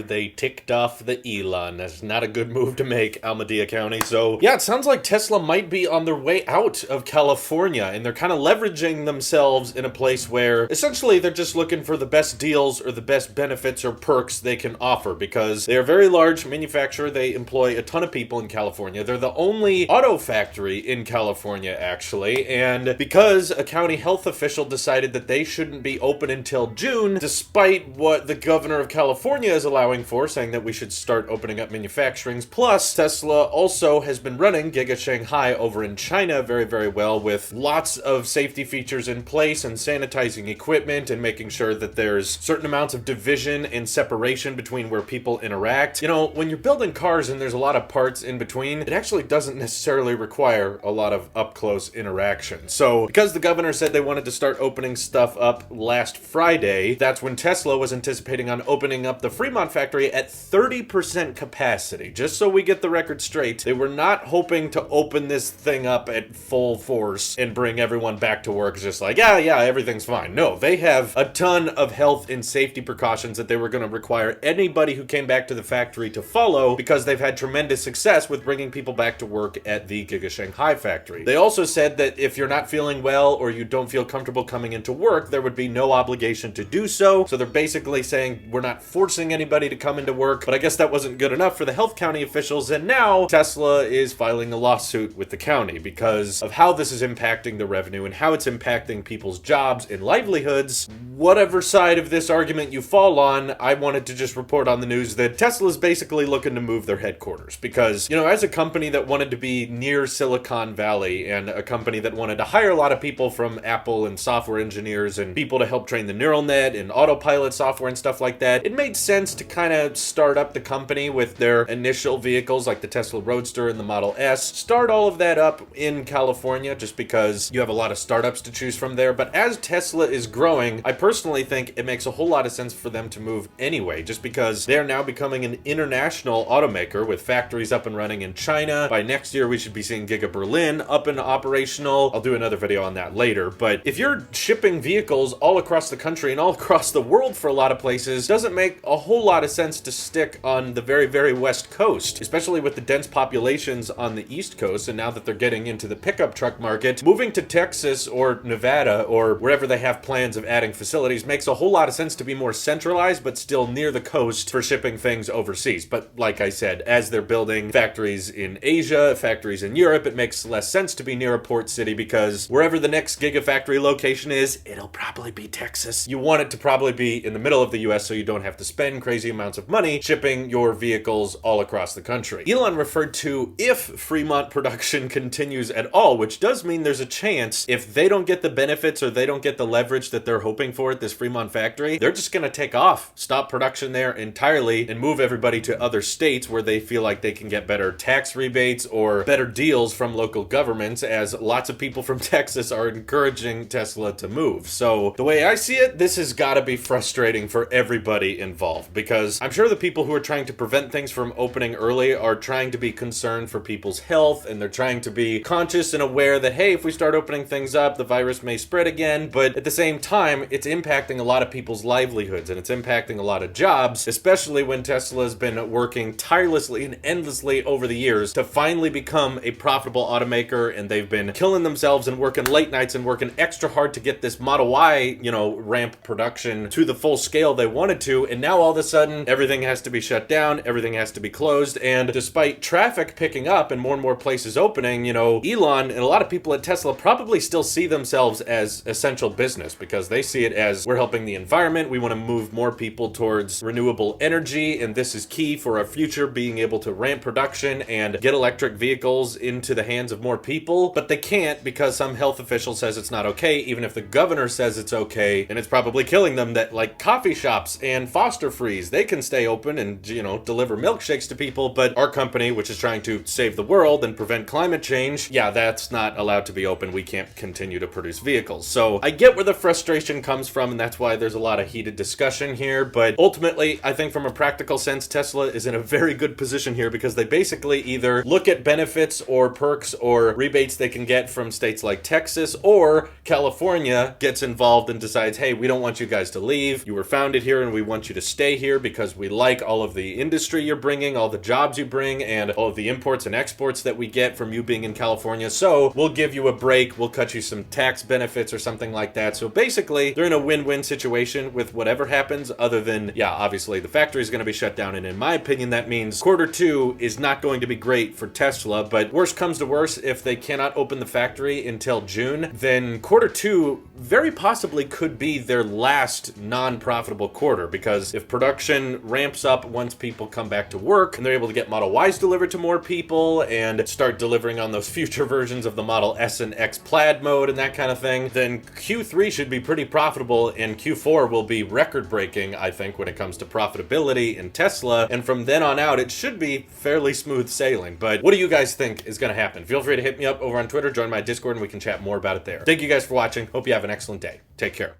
they ticked off the Elon. That's not a good move to make, Alameda County. So yeah, it sounds like Tesla might be on their way out of California, and they're kind of leveraging themselves in a place where essentially they're just looking for the best deals or the best benefits or perks they can offer, because they are a very large manufacturer. They employ a ton of people in California. They're the only auto factory in California, actually, and because a county health official decided that they shouldn't be open until June, despite what the governor of California is allowing for, saying that we should start opening up manufacturing. Plus, Tesla also has been running Giga Shanghai over in China very, very well, with lots of safety features in place and sanitizing equipment and making sure that there's certain amounts of division and separation between where people interact. You know, when you're building cars and there's a lot of parts in between, it actually doesn't necessarily require a lot of up-close interaction. So, because the governor said they wanted to start opening stuff up last Friday, that's when Tesla was anticipating on opening up the Fremont factory at 30% capacity. Just so we get the record straight, they were not hoping to open this thing up at full force and bring everyone back to work just like, yeah, everything's fine. No, they have a ton of health and safety precautions that they were going to require anybody who came back to the factory to follow, because they've had tremendous success with bringing people back to work at the Giga Shanghai factory. They also said that if you're not feeling well or you don't feel comfortable coming into work, there would be no obligation to do so. So they're basically saying we're not forcing anybody to come into work, but I guess that wasn't good enough for the health county officials, and now Tesla is filing a lawsuit with the county because of how this is impacting the revenue and how it's impacting people's jobs and livelihoods. Whatever side of this argument you fall on, I wanted to just report on the news that Tesla's basically looking to move their headquarters because, you know, as a company that wanted to be near Silicon Valley and a company that wanted to hire a lot of people from Apple and software engineers and people to help train the neural net and autopilot software and stuff like that, it made sense to kind of start up the company with their initial vehicles like the Tesla Roadster and the Model S. Start all of that up in California just because you have a lot of startups to choose from there. But as Tesla is growing, I personally think it makes a whole lot of sense for them to move anyway, just because they're now becoming an international automaker with factories up and running in China. By next year, we should be seeing Giga Berlin up and operational. I'll do another video on that later. But if you're shipping vehicles all across the country and all across the world for a lot of places, doesn't make a whole lot of sense to stick on the very, very west coast, especially with the dense populations on the east coast. And now that they're getting into the pickup truck market, moving to Texas or Nevada or wherever they have plans of adding facilities makes a whole lot of sense to be more centralized, but still near the coast for shipping things overseas. But like I said, as they're building factories in Asia, factories in Europe, it makes less sense to be near a port city because wherever the next Gigafactory location is, it'll probably be Texas. You want it to probably be in the middle of the US so you don't have to spend crazy amounts of money shipping your vehicles all across the country. Elon referred to if Fremont production continues at all, which does mean there's a chance if they don't get the benefits or they don't get the leverage that they're hoping for at this Fremont factory, they're just going to take off, stop production there entirely, and move everybody to other states where they feel like they can get better tax rebates or better deals from local governments, as lots of people from Texas are encouraging Tesla to move. So the way I see it, this has got to be frustrating for everybody involved, because I'm sure the people who are trying to prevent things from opening early are trying to be concerned for people's health, and they're trying to be conscious and aware that, hey, if we start opening things up, the virus may spread again. But at the same time, it's impacting a lot of people's livelihoods and it's impacting a lot of jobs, especially when Tesla's been working tirelessly and endlessly over the years to finally become a profitable automaker, and they've been killing themselves and working late nights and working extra hard to get this Model Y, ramp production to the full scale they wanted to, and now all of a sudden everything has to be shut down, everything has to be closed. And despite traffic picking up and more places opening, Elon and a lot of people at Tesla probably still see themselves as essential business because they see it as, we're helping the environment, we want to move more people towards renewable energy, and this is key for our future, being able to ramp production and get electric vehicles into the hands of more people. But they can't because some health official says it's not okay, even if the governor says it's okay, and it's probably killing them that, like, coffee shops and Foster Frees, they can stay open and, deliver milkshakes to people, but our company, which is trying to save the world and prevent climate change, yeah, that's not allowed to be open. We can't continue to produce vehicles. So I get where the frustration comes from, and that's why there's a lot of heated discussion here. But ultimately, I think from a practical sense, Tesla is in a very good position here because they basically either look at benefits or perks or rebates they can get from states like Texas, or California gets involved and decides, hey, we don't want you guys to leave. You were founded here and we want you to stay here because because we like all of the industry you're bringing, all the jobs you bring, and all of the imports and exports that we get from you being in California. So we'll give you a break. We'll cut you some tax benefits or something like that. So basically, they're in a win-win situation with whatever happens, other than, yeah, obviously the factory is going to be shut down. And in my opinion, that means Q2 is not going to be great for Tesla. But worst comes to worst, if they cannot open the factory until June, then Q2 very possibly could be their last non-profitable quarter, because if production ramps up once people come back to work and they're able to get Model Ys delivered to more people and start delivering on those future versions of the Model S and X plaid mode and that kind of thing, then Q3 should be pretty profitable, and Q4 will be record-breaking, I think, when it comes to profitability in Tesla, and from then on out, it should be fairly smooth sailing. But what do you guys think is going to happen? Feel free to hit me up over on Twitter, join my Discord, and we can chat more about it there. Thank you guys for watching. Hope you have an excellent day. Take care.